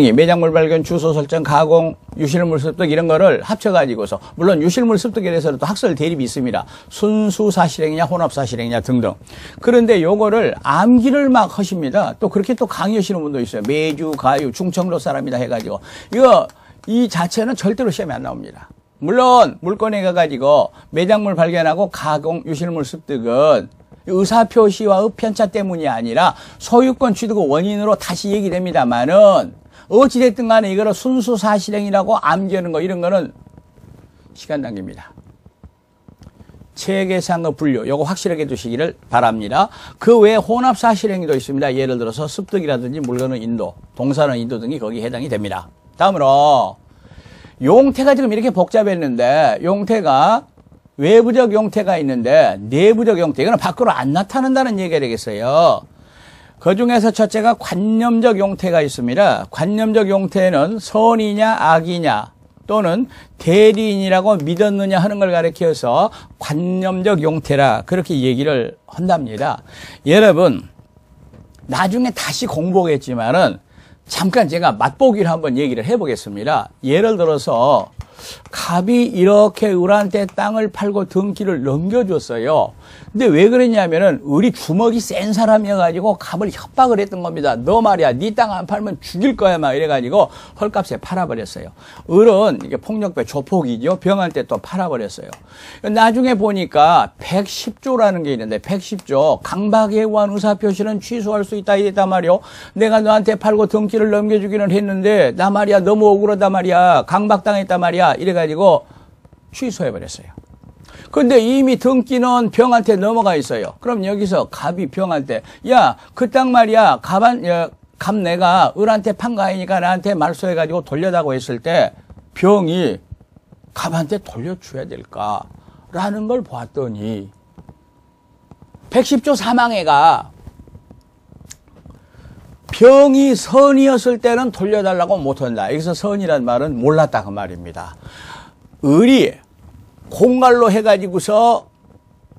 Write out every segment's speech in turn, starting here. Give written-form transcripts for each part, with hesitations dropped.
매장물 발견, 주소 설정, 가공, 유실물 습득 이런 거를 합쳐가지고서 물론 유실물 습득에 대해서는 또 학설 대립이 있습니다. 순수 사실행위냐 혼합 사실행위냐 등등. 그런데 요거를 암기를 막 하십니다. 또 그렇게 또 강의하시는 분도 있어요. 매주 가유 충청도 사람이다 해가지고 이 자체는 절대로 시험에 안 나옵니다. 물론 물건에 가가지고 매장물 발견하고 가공, 유실물 습득은 의사표시와 편차 때문이 아니라 소유권 취득 원인으로 다시 얘기됩니다만은 어찌됐든 간에 이거를 순수 사실행위라고 암기하는 거 이런 거는 시간 낭비입니다. 체계상의 분류 요거 확실하게 두시기를 바랍니다. 그 외에 혼합 사실행위도 있습니다. 예를 들어서 습득이라든지 물건의 인도, 동사의 인도 등이 거기에 해당이 됩니다. 다음으로 용태가 지금 이렇게 복잡했는데 용태가 외부적 용태가 있는데 내부적 용태 이거는 밖으로 안 나타난다는 얘기가 되겠어요. 그 중에서 첫째가 관념적 용태가 있습니다. 관념적 용태는 선이냐 악이냐 또는 대리인이라고 믿었느냐 하는 걸 가리켜서 관념적 용태라 그렇게 얘기를 한답니다. 여러분 나중에 다시 공부하겠지만은 잠깐 제가 맛보기를 한번 얘기를 해보겠습니다. 예를 들어서 갑이 이렇게 을한테 땅을 팔고 등기를 넘겨줬어요. 근데 왜 그랬냐면은 을이 주먹이 센 사람이어가지고 갑을 협박을 했던 겁니다. 너 말이야, 네 땅 안 팔면 죽일 거야 막 이래가지고 헐값에 팔아버렸어요. 을은 이게 폭력배 조폭이죠. 병한테 또 팔아버렸어요. 나중에 보니까 110조라는 게 있는데 110조 강박에 의한 의사표시는 취소할 수 있다 이랬단 말이요. 내가 너한테 팔고 등기를 넘겨주기는 했는데 나 말이야 너무 억울하단 말이야. 강박당했단 말이야. 이래가지고 취소해버렸어요. 근데 이미 등기는 병한테 넘어가 있어요. 그럼 여기서 갑이 병한테 야, 그 땅 말이야 갑 내가 을한테 판 거 아니니까 나한테 말소해가지고 돌려다고 했을 때 병이 갑한테 돌려줘야 될까라는 걸 보았더니 110조 사망해가 병이 선이었을 때는 돌려달라고 못한다. 여기서 선이란 말은 몰랐다 그 말입니다. 을이 공갈로 해가지고서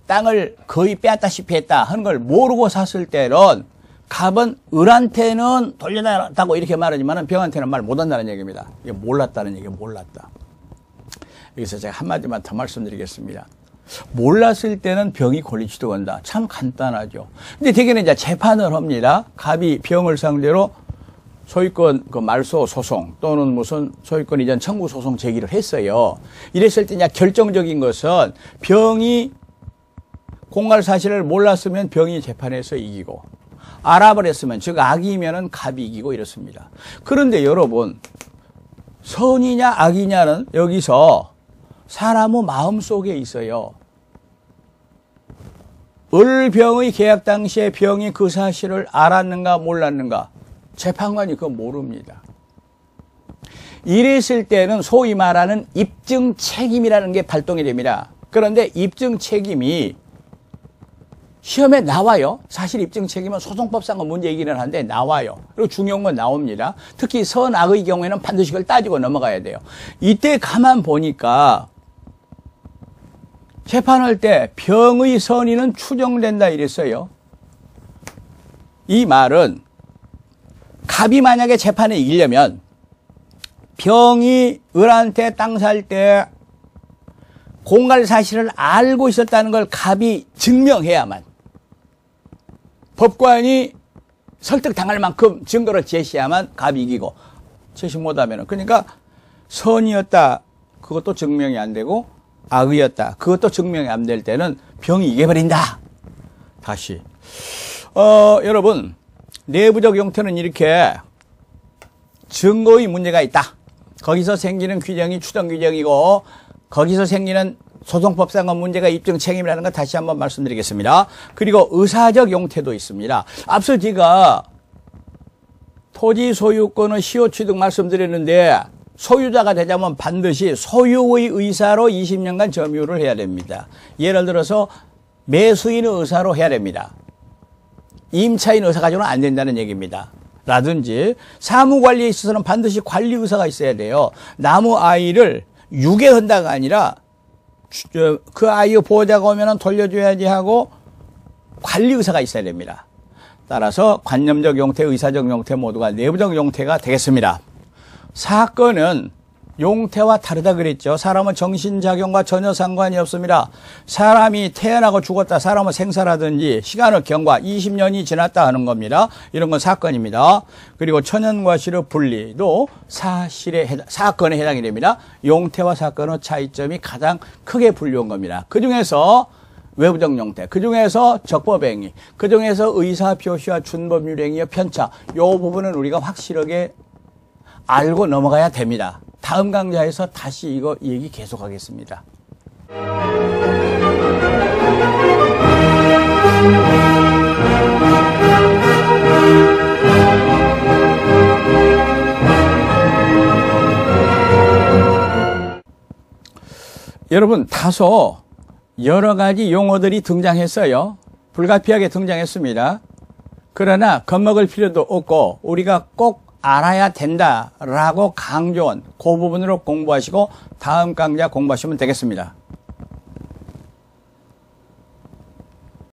땅을 거의 빼앗다시피 했다 하는 걸 모르고 샀을 때는 갑은 을한테는 돌려달라고 이렇게 말하지만 병한테는 말 못한다는 얘기입니다. 이게 몰랐다는 얘기, 몰랐다. 여기서 제가 한마디만 더 말씀드리겠습니다. 몰랐을 때는 병이 권리취득 한다. 참 간단하죠. 근데 대개는 이제 재판을 합니다. 갑이 병을 상대로 소유권 말소 소송 또는 무슨 소유권 이전 청구 소송 제기를 했어요. 이랬을 때 이제 결정적인 것은 병이 공갈 사실을 몰랐으면 병이 재판에서 이기고 알아버렸으면 즉 악이면은 갑이 이기고 이렇습니다. 그런데 여러분 선이냐 악이냐는 여기서 사람의 마음 속에 있어요. 을병의 계약 당시에 병이 그 사실을 알았는가 몰랐는가 재판관이 그거 모릅니다. 이랬을 때는 소위 말하는 입증 책임이라는 게 발동이 됩니다. 그런데 입증 책임이 시험에 나와요. 사실 입증 책임은 소송법상의 문제이기는 한데 나와요. 그리고 중요한 건 나옵니다. 특히 선악의 경우에는 반드시 그걸 따지고 넘어가야 돼요. 이때 가만 보니까 재판할 때 병의 선의는 추정된다 이랬어요. 이 말은 갑이 만약에 재판에 이기려면 병이 을한테 땅 살 때 공갈 사실을 알고 있었다는 걸 갑이 증명해야만 법관이 설득당할 만큼 증거를 제시해야만 갑이 이기고 제시 못하면 그러니까 선이었다 그것도 증명이 안 되고 악의였다 그것도 증명이 안 될 때는 병이 이겨버린다. 다시 여러분 내부적 용태는 이렇게 증거의 문제가 있다. 거기서 생기는 규정이 추정 규정이고 거기서 생기는 소송법상의 문제가 입증 책임이라는 거 다시 한번 말씀드리겠습니다. 그리고 의사적 용태도 있습니다. 앞서 제가 토지 소유권의 시효 취득 말씀드렸는데 소유자가 되자면 반드시 소유의 의사로 20년간 점유를 해야 됩니다. 예를 들어서 매수인의 의사로 해야 됩니다. 임차인 의사 가지고는 안 된다는 얘기입니다. 라든지 사무관리에 있어서는 반드시 관리 의사가 있어야 돼요. 나무 아이를 유괴한다가 아니라 그 아이의 보호자가 오면 돌려줘야지 하고 관리 의사가 있어야 됩니다. 따라서 관념적 용태, 의사적 용태 모두가 내부적 용태가 되겠습니다. 사건은 용태와 다르다 그랬죠. 사람은 정신작용과 전혀 상관이 없습니다. 사람이 태어나고 죽었다, 사람은 생사라든지 시간을 경과 20년이 지났다 하는 겁니다. 이런 건 사건입니다. 그리고 천연과실의 분리도 사건에 해당이 됩니다. 용태와 사건의 차이점이 가장 크게 분류한 겁니다. 그 중에서 외부적 용태, 그 중에서 적법행위, 그 중에서 의사표시와 준법률행위의 편차, 이 부분은 우리가 확실하게 알고 넘어가야 됩니다. 다음 강좌에서 다시 이거 얘기 계속하겠습니다. 여러분, 다소 여러 가지 용어들이 등장했어요. 불가피하게 등장했습니다. 그러나 겁먹을 필요도 없고 우리가 꼭 알아야 된다라고 강조한 그 부분으로 공부하시고 다음 강좌 공부하시면 되겠습니다.